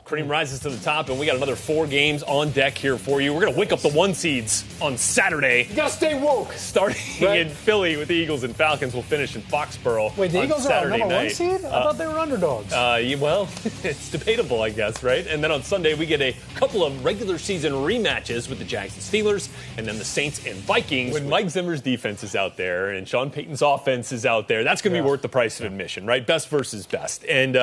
Cream rises to the top, and we got another 4 games on deck here for you. We're going to wake up the 1 seeds on Saturday. You got to stay woke. Starting in Philly with the Eagles and Falcons. We'll finish in Foxborough. Wait, the Eagles Saturday are number night. 1 seed? I thought they were underdogs. Well, it's debatable, I guess, right? And then on Sunday, we get a couple of regular season rematches with the Jags and Steelers, and then the Saints and Vikings. When Mike Zimmer's defense is out there and Sean Payton's offense is out there, that's going to be worth the price of admission, right? Best versus best. And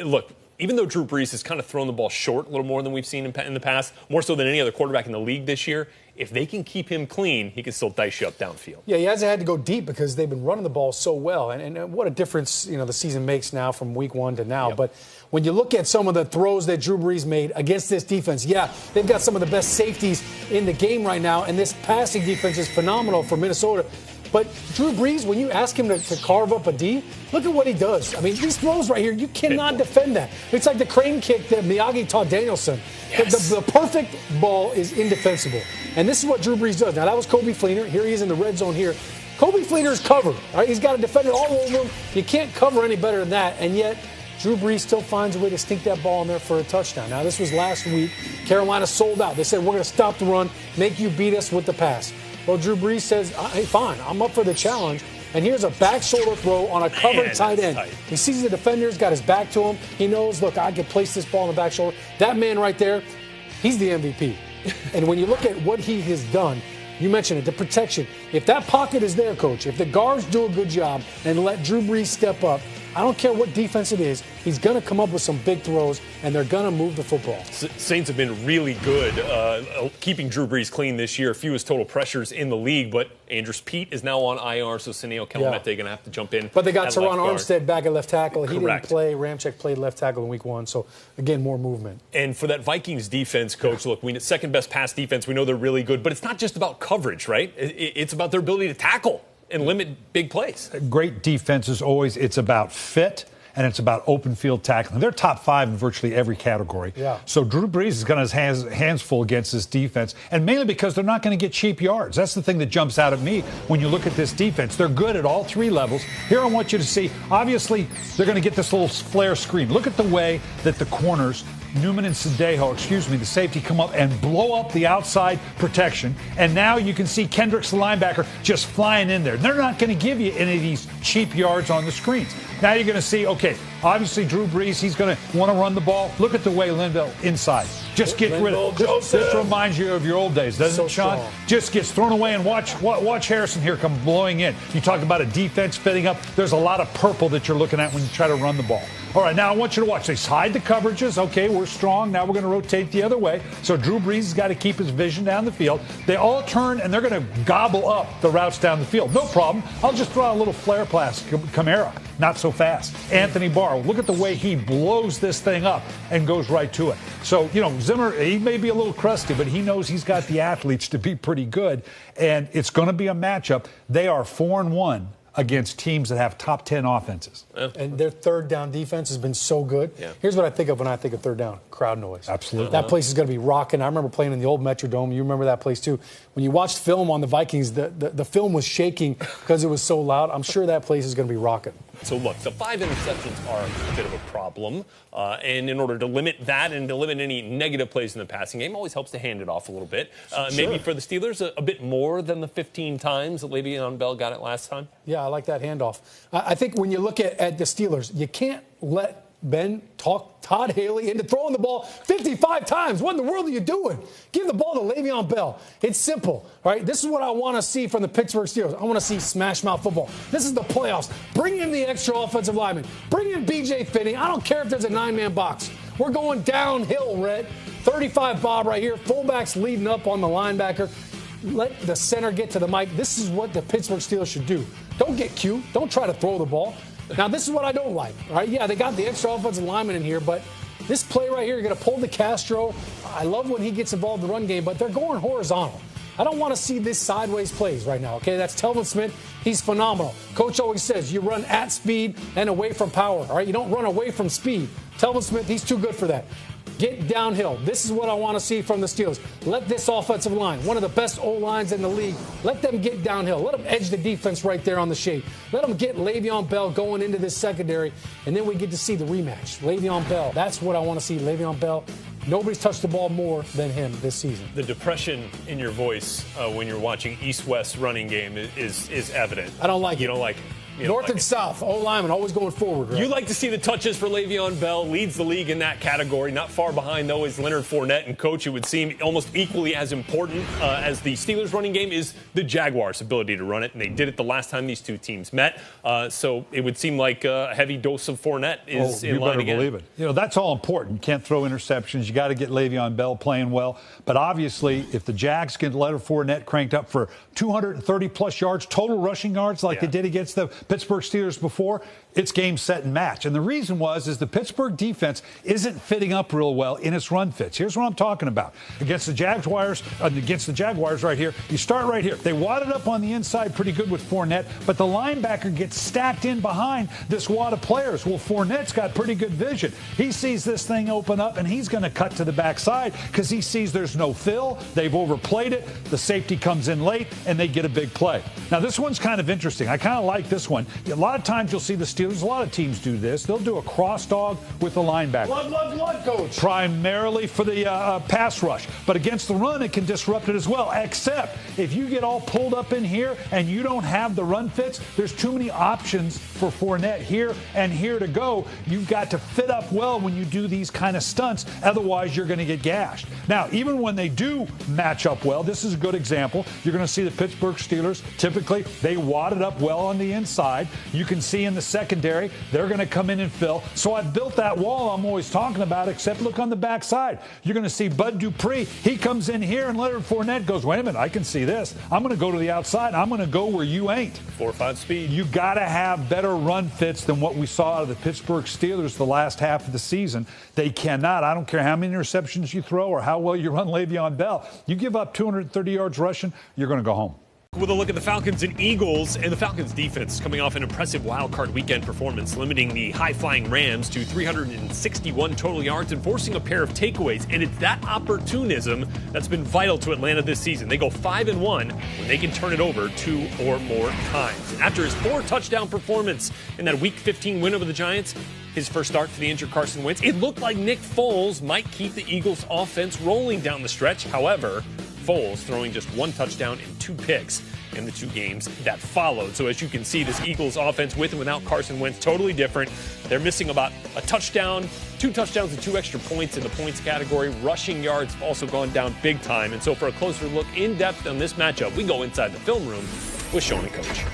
look, even though Drew Brees has kind of thrown the ball short a little more than we've seen in the past, more so than any other quarterback in the league this year, if they can keep him clean, he can still dice you up downfield. Yeah, he hasn't had to go deep because they've been running the ball so well. And what a difference, the season makes now from week 1 to now. Yep. But when you look at some of the throws that Drew Brees made against this defense, they've got some of the best safeties in the game right now. And this passing defense is phenomenal for Minnesota. But Drew Brees, when you ask him to carve up a D, look at what he does. I mean, these throws right here, you cannot defend that. It's like the crane kick that Miyagi taught Danielson. Yes. The perfect ball is indefensible. And this is what Drew Brees does. Now, that was Coby Fleener. Here he is in the red zone here. Coby Fleener's covered. Right? He's got a defender all over him. You can't cover any better than that. And yet, Drew Brees still finds a way to stink that ball in there for a touchdown. Now, this was last week. Carolina sold out. They said, we're going to stop the run, make you beat us with the pass. Well, Drew Brees says, hey, fine, I'm up for the challenge. And here's a back shoulder throw on a covered tight end. He sees the defender's got his back to him. He knows, look, I can place this ball on the back shoulder. That man right there, he's the MVP. And when you look at what he has done, you mentioned it, the protection. If that pocket is there, Coach, if the guards do a good job and let Drew Brees step up, I don't care what defense it is, he's going to come up with some big throws, and they're going to move the football. Saints have been really good keeping Drew Brees clean this year. Fewest total pressures in the league, but Andrews Pete is now on IR, so Seneo Kelemete going to have to jump in. But they got Teron Armstead back at left tackle. He Correct. Didn't play. Ramczyk played left tackle in week 1, so, again, more movement. And for that Vikings defense, Coach, look, second best pass defense, we know they're really good, but it's not just about coverage, right? It's about their ability to tackle and limit big plays. Great defense is always, it's about fit and it's about open field tackling. They're top 5 in virtually every category. Yeah. So Drew Brees has got his hands full against this defense, and mainly because they're not going to get cheap yards. That's the thing that jumps out at me when you look at this defense. They're good at all 3 levels. Here I want you to see, obviously, they're going to get this little flare screen. Look at the way that the corners, Newman and Sandejo, the safety, come up and blow up the outside protection. And now you can see Kendricks, the linebacker, just flying in there. They're not going to give you any of these cheap yards on the screens. Now you're going to see, okay, obviously Drew Brees, he's going to want to run the ball. Look at the way Linville inside. Just get rid of it. This reminds you of your old days, doesn't it, Sean? Strong. Just gets thrown away, and watch Harrison here come blowing in. You talk about a defense fitting up. There's a lot of purple that you're looking at when you try to run the ball. All right, now I want you to watch. They hide the coverages. Okay, we're strong. Now we're going to rotate the other way. So Drew Brees has got to keep his vision down the field. They all turn, and they're going to gobble up the routes down the field. No problem. I'll just throw out a little flare pass. Kamara, not so fast. Anthony Barr, look at the way he blows this thing up and goes right to it. So, Zimmer, he may be a little crusty, but he knows he's got the athletes to be pretty good. And it's going to be a matchup. They are 4-1 against teams that have top 10 offenses. And their third down defense has been so good. Yeah. Here's what I think of when I think of third down. Crowd noise. Absolutely. That place is going to be rocking. I remember playing in the old Metrodome. You remember that place too. When you watched film on the Vikings, the film was shaking because it was so loud. I'm sure that place is going to be rocking. So look, the 5 interceptions are a bit of a problem. And in order to limit that and to limit any negative plays in the passing game, always helps to hand it off a little bit. Sure. Maybe for the Steelers, a bit more than the 15 times that Le'Veon Bell got it last time. Yeah, I like that handoff. I think when you look at the Steelers, you can't let Ben talk Todd Haley into throwing the ball 55 times. What in the world are you doing? Give the ball to Le'Veon Bell. It's simple, right? This is what I want to see from the Pittsburgh Steelers. I want to see smash mouth football. This is the playoffs. Bring in the extra offensive lineman. Bring in B.J. Finney. I don't care if there's a 9-man box. We're going downhill, Red. 35 Bob right here. Fullbacks leading up on the linebacker. Let the center get to the mic. This is what the Pittsburgh Steelers should do. Don't get cute. Don't try to throw the ball. Now, this is what I don't like. All right, yeah, they got the extra offensive lineman in here, but this play right here, you're going to pull the Castro. I love when he gets involved in the run game, but they're going horizontal. I don't want to see this sideways plays right now, okay? That's Telvin Smith. He's phenomenal. Coach always says you run at speed and away from power, all right? You don't run away from speed. Telvin Smith, he's too good for that. Get downhill. This is what I want to see from the Steelers. Let this offensive line, one of the best O-lines in the league, let them get downhill. Let them edge the defense right there on the shade. Let them get Le'Veon Bell going into this secondary, and then we get to see the rematch. Le'Veon Bell. That's what I want to see. Le'Veon Bell. Nobody's touched the ball more than him this season. The depression in your voice when you're watching East-West running game is evident. I don't like it. You don't like it. North and South, O-lineman always going forward, right? You like to see the touches for Le'Veon Bell, leads the league in that category. Not far behind, though, is Leonard Fournette. And, Coach, it would seem almost equally as important as the Steelers' running game is the Jaguars' ability to run it. And they did it the last time these two teams met. So it would seem like a heavy dose of Fournette is in line again. You better believe it. You know, that's all important. You can't throw interceptions. You got to get Le'Veon Bell playing well. But obviously, if the Jags get Leonard Fournette cranked up for 230-plus yards, total rushing yards like they did against the Pittsburgh Steelers before, it's game, set, and match. And the reason is the Pittsburgh defense isn't fitting up real well in its run fits. Here's what I'm talking about. Against the Jaguars right here, you start right here. They wadded up on the inside pretty good with Fournette, but the linebacker gets stacked in behind this wad of players. Well, Fournette's got pretty good vision. He sees this thing open up, and he's going to cut to the backside because he sees there's no fill. They've overplayed it. The safety comes in late, and they get a big play. Now, this one's kind of interesting. I kind of like this one. A lot of times you'll see the Steelers, a lot of teams do this. They'll do a cross dog with the linebacker. Blood, Coach. Primarily for the pass rush. But against the run, it can disrupt it as well. Except if you get all pulled up in here and you don't have the run fits, there's too many options for Fournette here and here to go. You've got to fit up well when you do these kind of stunts. Otherwise, you're going to get gashed. Now, even when they do match up well, this is a good example. You're going to see the Pittsburgh Steelers, typically, they wadded up well on the inside. You can see in the secondary, they're going to come in and fill. So I've built that wall I'm always talking about, except look on the backside. You're going to see Bud Dupree. He comes in here, and Leonard Fournette goes, wait a minute, I can see this. I'm going to go to the outside. I'm going to go where you ain't. 4-5 speed. You got to have better run fits than what we saw out of the Pittsburgh Steelers the last half of the season. They cannot. I don't care how many interceptions you throw or how well you run Le'Veon Bell. You give up 230 yards rushing, you're going to go home. With a look at the Falcons and Eagles, and the Falcons defense coming off an impressive wild-card weekend performance, limiting the high-flying Rams to 361 total yards and forcing a pair of takeaways. And it's that opportunism that's been vital to Atlanta this season. They go 5-1 when they can turn it over 2 or more times. And after his 4-touchdown performance in that Week 15 win over the Giants, his first start for the injured Carson Wentz, it looked like Nick Foles might keep the Eagles' offense rolling down the stretch. However, Foles throwing just 1 touchdown and 2 picks in the 2 games that followed. So as you can see, this Eagles offense with and without Carson Wentz, totally different. They're missing about a touchdown, 2 touchdowns and 2 extra points in the points category. Rushing yards have also gone down big time. And so for a closer look in depth on this matchup, we go inside the film room with Sean and Coach.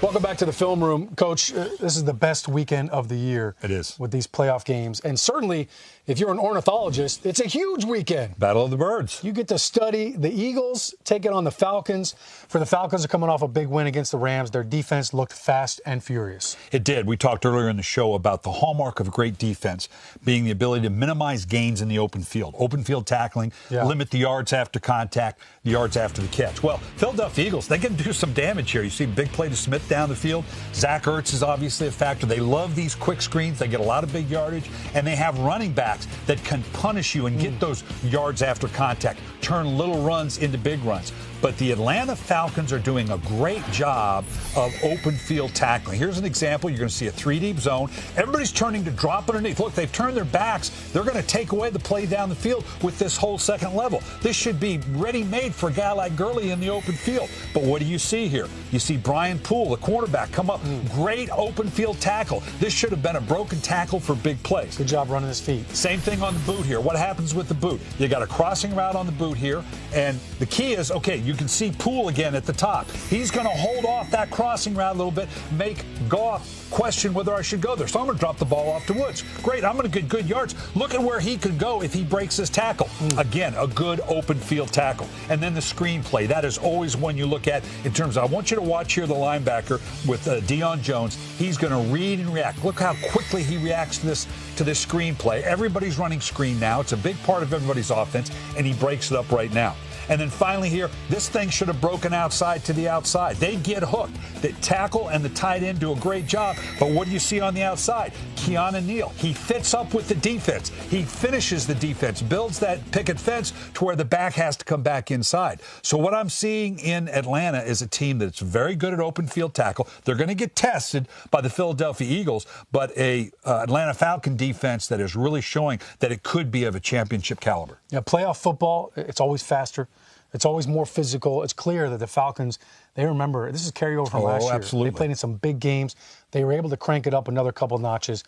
Welcome back to the film room. Coach, this is the best weekend of the year. It is. With these playoff games. And certainly, if you're an ornithologist, it's a huge weekend. Battle of the Birds. You get to study the Eagles taking on the Falcons. For the Falcons, are coming off a big win against the Rams. Their defense looked fast and furious. It did. We talked earlier in the show about the hallmark of a great defense being the ability to minimize gains in the open field. Open field tackling, limit the yards after contact, the yards after the catch. Well, Philadelphia Eagles, they can do some damage here. You see a big play to Smith down the field. Zach Ertz is obviously a factor. They love these quick screens. They get a lot of big yardage, and they have running backs that can punish you and get those yards after contact, turn little runs into big runs. But the Atlanta Falcons are doing a great job of open field tackling. Here's an example. You're going to see a 3-deep zone. Everybody's turning to drop underneath. Look, they've turned their backs. They're going to take away the play down the field with this whole second level. This should be ready-made for a guy like Gurley in the open field. But what do you see here? You see Brian Poole, the cornerback, come up. Great open field tackle. This should have been a broken tackle for big plays. Good job running his feet. Same thing on the boot here. What happens with the boot? You got a crossing route on the boot here. And the key is, okay, you can see Poole again at the top. He's going to hold off that crossing route a little bit, make Goff question whether I should go there. So I'm going to drop the ball off to Woods. Great, I'm going to get good yards. Look at where he could go if he breaks his tackle. Again, a good open field tackle. And then the screen play. That is always one you look at in terms of, I want you to watch here the linebacker with Deion Jones. He's going to read and react. Look how quickly he reacts to this screen play. Everybody's running screen now. It's a big part of everybody's offense, and he breaks it up right now. And then finally here, this thing should have broken outside to the outside. They get hooked. The tackle and the tight end do a great job. But what do you see on the outside? Keanu Neal. He fits up with the defense. He finishes the defense, builds that picket fence to where the back has to come back inside. So what I'm seeing in Atlanta is a team that's very good at open field tackle. They're going to get tested by the Philadelphia Eagles, but a Atlanta Falcon defense that is really showing that it could be of a championship caliber. Yeah, playoff football, it's always faster. It's always more physical. It's clear that the Falcons, they remember, this is carryover from last year. Absolutely. They played in some big games. They were able to crank it up another couple notches.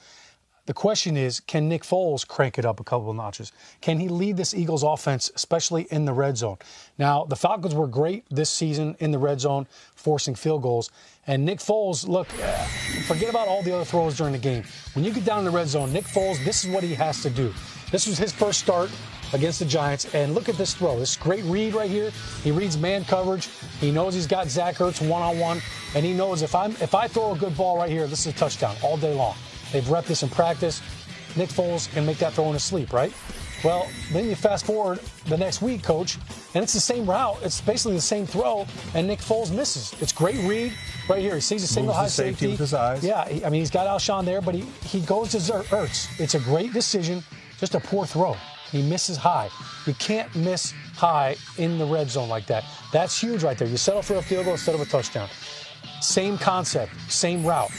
The question is, can Nick Foles crank it up a couple of notches? Can he lead this Eagles offense, especially in the red zone? Now, the Falcons were great this season in the red zone, forcing field goals. And Nick Foles, look, forget about all the other throws during the game. When you get down in the red zone, Nick Foles, this is what he has to do. This was his first start against the Giants, and look at this throw. This great read right here. He reads man coverage. He knows he's got Zach Ertz one-on-one, and he knows if I throw a good ball right here, this is a touchdown all day long. They've repped this in practice. Nick Foles can make that throw in his sleep, right? Well, then you fast forward the next week, Coach, and it's the same route. It's basically the same throw, and Nick Foles misses. It's great read right here. He sees a single high safety with his eyes. Yeah, I mean, he's got Alshon there, but he goes to Ertz. It's a great decision, just a poor throw. He misses high. You can't miss high in the red zone like that. That's huge right there. You settle for a field goal instead of a touchdown. Same concept, same route,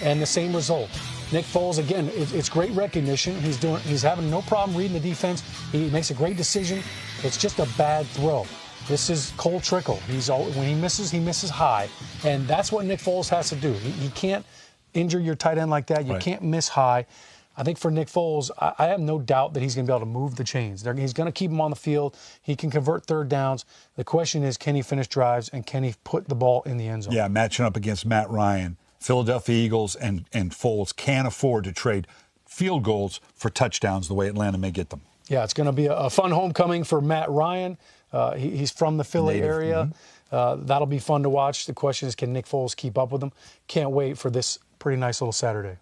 and the same result. Nick Foles, again, it's great recognition. He's having no problem reading the defense. He makes a great decision. It's just a bad throw. This is Cole Trickle. When he misses high. And that's what Nick Foles has to do. You can't injure your tight end like that. You can't miss high. I think for Nick Foles, I have no doubt that he's going to be able to move the chains. He's going to keep him on the field. He can convert third downs. The question is, can he finish drives and can he put the ball in the end zone? Yeah, matching up against Matt Ryan. Philadelphia Eagles and Foles can't afford to trade field goals for touchdowns the way Atlanta may get them. Yeah, it's going to be a fun homecoming for Matt Ryan. He's from the Philly area. That'll be fun to watch. The question is, can Nick Foles keep up with him? Can't wait for this pretty nice little Saturday.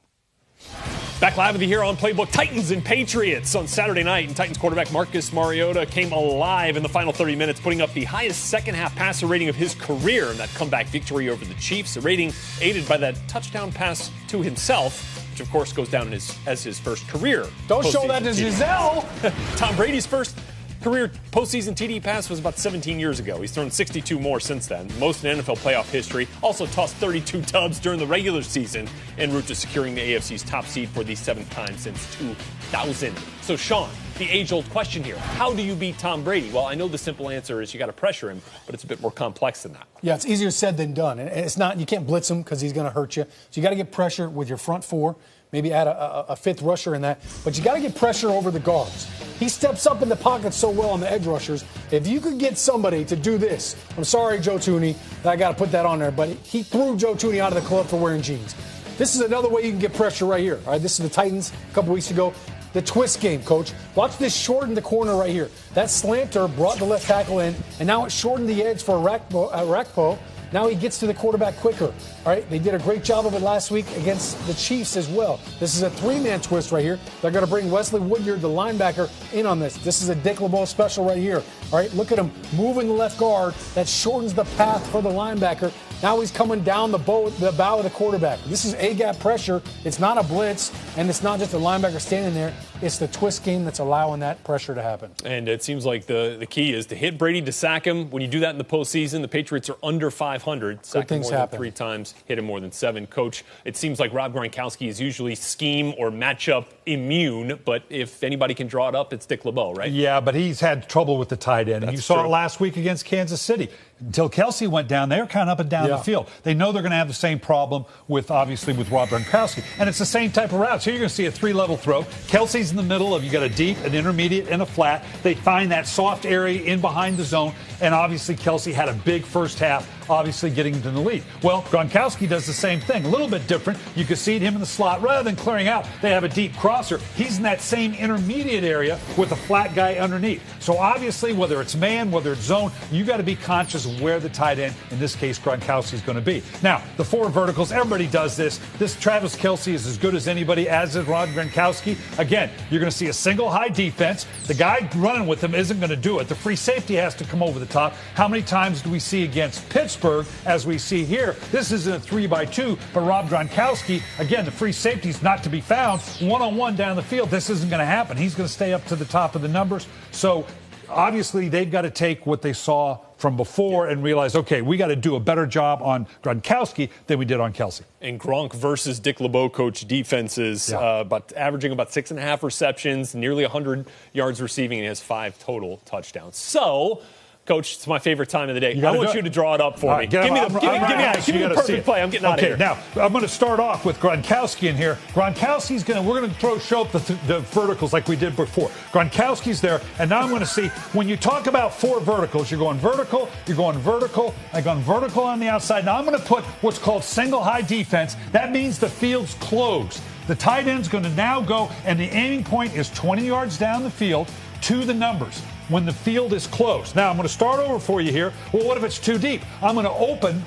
Back live with you here on Playbook. Titans and Patriots on Saturday night. And Titans quarterback Marcus Mariota came alive in the final 30 minutes, putting up the highest second-half passer rating of his career in that comeback victory over the Chiefs. A rating aided by that touchdown pass to himself, which, of course, goes down as his first career. Don't show that to Giselle. Tom Brady's first career postseason TD pass was about 17 years ago. He's thrown 62 more since then, most in NFL playoff history. Also tossed 32 dubs during the regular season en route to securing the AFC's top seed for the 7th time since 2000. So, Sean, the age-old question here. How do you beat Tom Brady? Well, I know the simple answer is you got to pressure him, but it's a bit more complex than that. Yeah, it's easier said than done. And it's not, you can't blitz him because he's going to hurt you. So you got to get pressure with your front four. Maybe add a fifth rusher in that. But you got to get pressure over the guards. He steps up in the pocket so well on the edge rushers. If you could get somebody to do this, I'm sorry, Joe Thuney, I got to put that on there, but he threw Joe Thuney out of the club for wearing jeans. This is another way you can get pressure right here. All right, this is the Titans a couple weeks ago. The twist game, Coach. Watch this shorten the corner right here. That slanter brought the left tackle in, and now it shortened the edge for Rakpo. Now he gets to the quarterback quicker. All right, they did a great job of it last week against the Chiefs as well. This is a three-man twist right here. They're going to bring Wesley Woodyard, the linebacker, in on this. This is a Dick LeBeau special right here. All right, look at him moving the left guard. That shortens the path for the linebacker. Now he's coming down the bow of the quarterback. This is A-gap pressure. It's not a blitz, and it's not just a linebacker standing there. It's the twist game that's allowing that pressure to happen. And it seems like the key is to hit Brady, to sack him. When you do that in the postseason, the Patriots are under 500. Sack him more than 3 times, hit him more than 7. Coach, it seems like Rob Gronkowski is usually scheme or matchup immune, but if anybody can draw it up, it's Dick LeBeau, right? Yeah, but he's had trouble with the tight end. You saw it last week against Kansas City. Until Kelsey went down, they were kind of up and down the field. They know they're going to have the same problem with Rob Gronkowski. And it's the same type of route. So you're going to see a 3-level throw. Kelsey's in the middle of, you got a deep, an intermediate, and a flat. They find that soft area in behind the zone. And obviously Kelsey had a big first half obviously getting into the lead. Well, Gronkowski does the same thing, a little bit different. You can see him in the slot. Rather than clearing out, they have a deep crosser. He's in that same intermediate area with a flat guy underneath. So obviously, whether it's man, whether it's zone, you got to be conscious of where the tight end, in this case Gronkowski, is going to be. Now, the four verticals, everybody does this. This Travis Kelce is as good as anybody, as is Rob Gronkowski. Again, you're going to see a single high defense. The guy running with him isn't going to do it. The free safety has to come over the top. How many times do we see against Pittsburgh, as we see here? This isn't a 3-by-2, but Rob Gronkowski, again, the free safety's not to be found. One-on-one down the field, this isn't going to happen. He's going to stay up to the top of the numbers. So obviously they've got to take what they saw from before and realize, okay, we got to do a better job on Gronkowski than we did on Kelce. And Gronk versus Dick LeBeau coach defenses, averaging about 6.5 receptions, nearly 100 yards receiving, and he has 5 total touchdowns. So, Coach, it's my favorite time of the day. I want you to draw it up for me. Give me the perfect play. I'm getting out of here. Okay, now, I'm going to start off with Gronkowski in here. Gronkowski's we're going to show up the verticals like we did before. Gronkowski's there, and now I'm going to see, when you talk about 4 verticals, you're going vertical, I'm going vertical on the outside. Now I'm going to put what's called single high defense. That means the field's closed. The tight end's going to now go, and the aiming point is 20 yards down the field to the numbers when the field is closed. Now I'm going to start over for you here. Well, what if it's too deep? I'm going to open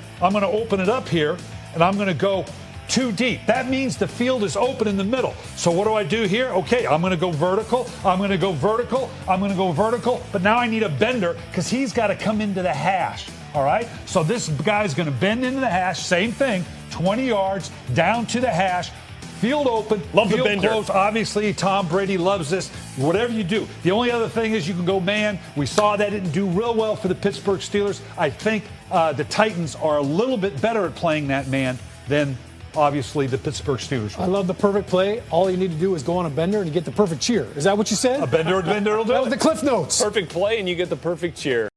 it up here, and I'm going to go too deep. That means the field is open in the middle. So what do I do here? Okay, I'm going to go vertical. I'm going to go vertical. But now I need a bender because he's got to come into the hash. All right? So this guy's going to bend into the hash. Same thing. 20 yards down to the hash. Field open, love field the bender. Close. Obviously, Tom Brady loves this. Whatever you do. The only other thing is you can go man. We saw that didn't do real well for the Pittsburgh Steelers. I think the Titans are a little bit better at playing that man than, obviously, the Pittsburgh Steelers. I love the perfect play. All you need to do is go on a bender and you get the perfect cheer. Is that what you said? A bender will do That was the Cliff Notes. Perfect play and you get the perfect cheer.